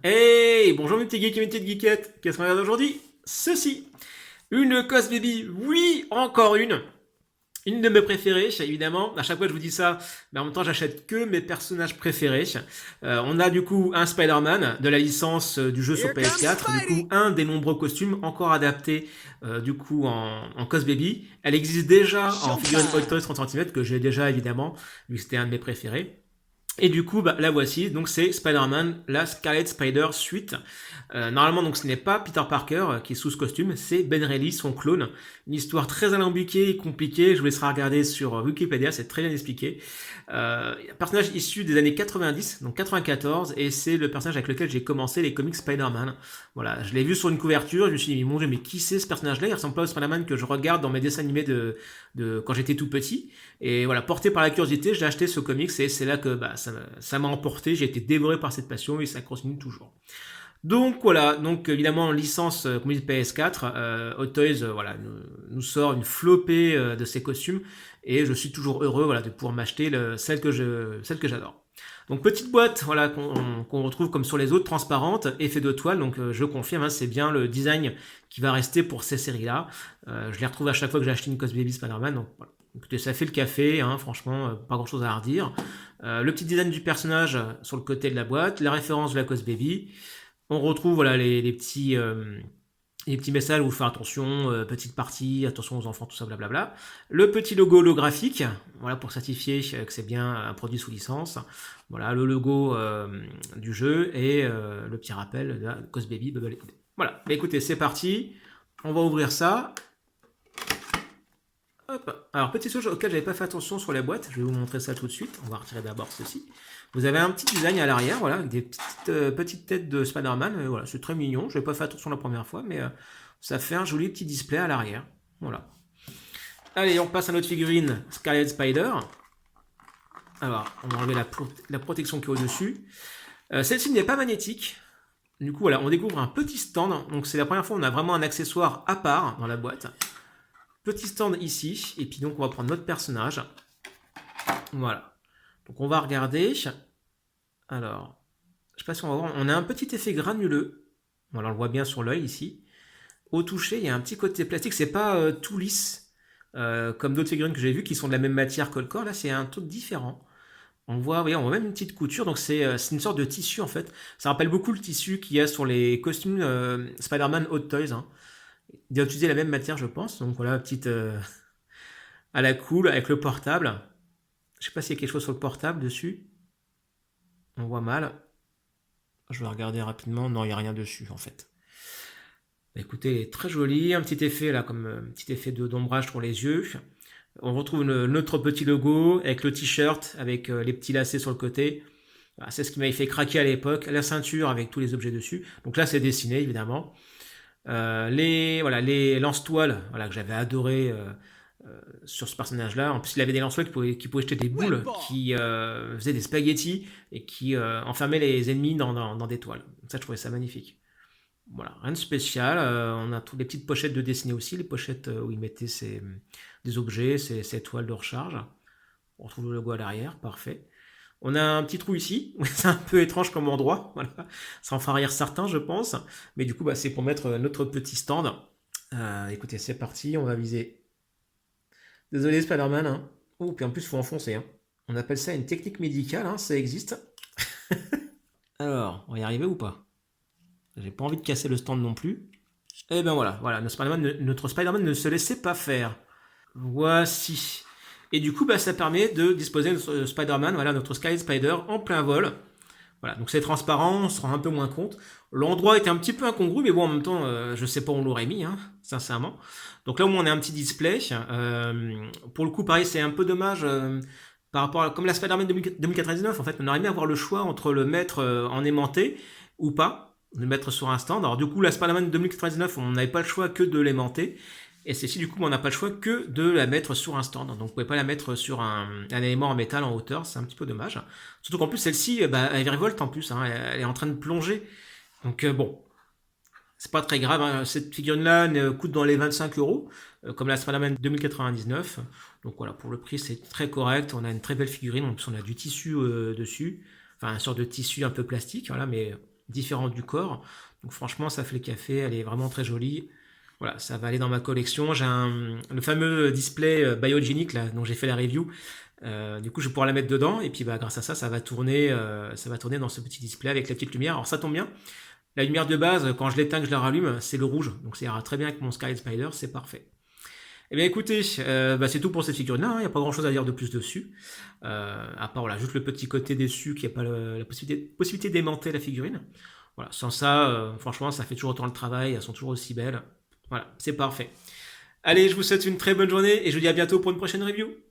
Hey, bonjour mes petits geeks et mes petites geekettes. Qu'est-ce qu'on regarde aujourd'hui? Ceci. Une Cos Baby. Oui, encore une. Une de mes préférées, évidemment. À chaque fois, je vous dis ça, mais en même temps, j'achète que mes personnages préférés. On a du coup un Spider-Man de la licence du jeu sur Here comes PS4. Du coup, Spidey! un des nombreux costumes encore adaptés du coup en Cos Baby. Elle existe déjà en figurine Hot Toys Showtime! 30 cm que j'ai déjà évidemment, vu que c'était un de mes préférés. Et du coup, bah, la voici. Donc, c'est Spider-Man, la Scarlet Spider suite. Normalement, donc, ce n'est pas Peter Parker qui est sous ce costume, c'est Ben Reilly, son clone. Une histoire très alambiquée et compliquée. Je vous laisserai regarder sur Wikipédia, c'est très bien expliqué. Un personnage issu des années 90, donc 94, et c'est le personnage avec lequel j'ai commencé les comics Spider-Man. Voilà, je l'ai vu sur une couverture, je me suis dit, mon dieu, mais qui c'est ce personnage-là? Il ressemble pas au Spider-Man que je regarde dans mes dessins animés de quand j'étais tout petit. Et voilà, porté par la curiosité, j'ai acheté ce comics et c'est là que bah, ça m'a emporté. J'ai été dévoré par cette passion et ça continue toujours. Donc voilà, donc évidemment licence comme dit PS4, Hot Toys voilà, nous sort une flopée de ces costumes et je suis toujours heureux voilà, de pouvoir m'acheter celle que j'adore. Donc petite boîte voilà, qu'on retrouve comme sur les autres, transparente, effet de toile, donc je confirme, hein, c'est bien le design qui va rester pour ces séries-là. Je les retrouve à chaque fois que j'ai acheté une Cos Baby Spider-Man, donc voilà. Écoutez, ça fait le café, hein, franchement, pas grand chose à redire. Le petit design du personnage sur le côté de la boîte, la référence de la Cos Baby. On retrouve voilà, les petits messages où faire attention, petite partie, attention aux enfants, tout ça, blablabla. Le petit logo holographique, voilà, pour certifier que c'est bien un produit sous licence. Voilà, le logo du jeu et le petit rappel de la Cos Baby Bubble Equity. Voilà, bah, écoutez, c'est parti. On va ouvrir ça. Hop. Alors, petite chose auquel j'avais pas fait attention sur la boîte, je vais vous montrer ça tout de suite. On va retirer d'abord ceci. Vous avez un petit design à l'arrière, voilà, avec des petites têtes de Spider-Man. Voilà, c'est très mignon. Je n'avais pas fait attention la première fois, mais ça fait un joli petit display à l'arrière. Voilà. Allez, on passe à notre figurine Scarlet Spider. Alors, on va enlever la protection qui est au-dessus. Celle-ci n'est pas magnétique. Du coup, voilà, on découvre un petit stand. Donc, c'est la première fois où on a vraiment un accessoire à part dans la boîte. Petit stand ici. Et puis, donc, on va prendre notre personnage. Voilà. Donc, on va regarder. Alors, je sais pas si on va voir. On a un petit effet granuleux. Voilà, on le voit bien sur l'œil ici. Au toucher, il y a un petit côté plastique. C'est pas tout lisse. Comme d'autres figurines que j'ai vues qui sont de la même matière que le corps. Là, c'est un truc différent. On voit même une petite couture, donc c'est une sorte de tissu en fait. Ça rappelle beaucoup le tissu qu'il y a sur les costumes Spider-Man Hot Toys. Hein. Il doit utiliser la même matière, je pense. Donc voilà, petite à la cool avec le portable. Je sais pas s'il y a quelque chose sur le portable dessus. On voit mal. Je vais regarder rapidement. Non, il n'y a rien dessus en fait. Bah, écoutez, très joli. Un petit effet là, comme un petit effet d'ombrage pour les yeux. On retrouve notre petit logo avec le t-shirt, avec les petits lacets sur le côté. Voilà, c'est ce qui m'avait fait craquer à l'époque. La ceinture avec tous les objets dessus. Donc là, c'est dessiné évidemment. Les lance-toiles voilà, que j'avais adoré sur ce personnage-là. En plus, il avait des lance-toiles qui pouvaient jeter des boules, Windball! qui faisaient des spaghettis et qui enfermaient les ennemis dans des toiles. Ça, je trouvais ça magnifique. Voilà, rien de spécial. On a toutes les petites pochettes de dessinée aussi, les pochettes où ils mettaient des objets, ces toiles de recharge. On retrouve le logo à l'arrière, parfait. On a un petit trou ici, c'est un peu étrange comme endroit, voilà. Ça en fera rire certains, je pense. Mais du coup, bah, c'est pour mettre notre petit stand. Écoutez, c'est parti, on va viser. Désolé, Spider-Man. Hein. Oh, puis en plus, il faut enfoncer. Hein. On appelle ça une technique médicale, hein, ça existe. Alors, on va y arriver ou pas? J'ai pas envie de casser le stand non plus. Et ben voilà, notre Spider-Man ne se laissait pas faire. Voici. Et du coup, bah, ça permet de disposer de notre Spider-Man, voilà, notre Sky Spider en plein vol. Voilà, donc c'est transparent, on se rend un peu moins compte. L'endroit était un petit peu incongru, mais bon, en même temps, je sais pas où on l'aurait mis, hein, sincèrement. Donc là où on a un petit display, pour le coup, pareil, c'est un peu dommage par rapport à comme la Spider-Man 2099, en fait, on aurait aimé avoir le choix entre le mettre en aimanté ou pas, le mettre sur un stand. Alors du coup, la Spider-Man 2099, on n'avait pas le choix que de l'aimanter. Et celle-ci, du coup, on n'a pas le choix que de la mettre sur un stand. Donc, vous pouvez pas la mettre sur un élément en métal en hauteur. C'est un petit peu dommage. Surtout qu'en plus, celle-ci, bah, elle révolte en plus. Hein, elle est en train de plonger. Donc, bon, c'est pas très grave. Hein. Cette figurine-là coûte dans les 25 euros, comme la Spider-Man 2099. Donc, voilà, pour le prix, c'est très correct. On a une très belle figurine. En plus, on a du tissu dessus. Enfin, une sorte de tissu un peu plastique. Voilà, mais différentes du corps. Donc franchement, ça fait le café, elle est vraiment très jolie. Voilà, ça va aller dans ma collection. J'ai le fameux display Biogenic là, dont j'ai fait la review. Du coup, je vais pouvoir la mettre dedans et puis bah, grâce à ça, ça va tourner dans ce petit display avec la petite lumière. Alors ça tombe bien. La lumière de base, quand je l'éteins, que je la rallume, c'est le rouge. Donc ça ira très bien avec mon Scarlet Spider, c'est parfait. Eh bien écoutez, bah, c'est tout pour cette figurine-là, il n'y a pas grand-chose à dire de plus dessus. À part voilà, juste le petit côté déçu qui n'a pas la possibilité d'aimanter la figurine. Voilà, sans ça, franchement, ça fait toujours autant le travail, elles sont toujours aussi belles. Voilà, c'est parfait. Allez, je vous souhaite une très bonne journée et je vous dis à bientôt pour une prochaine review.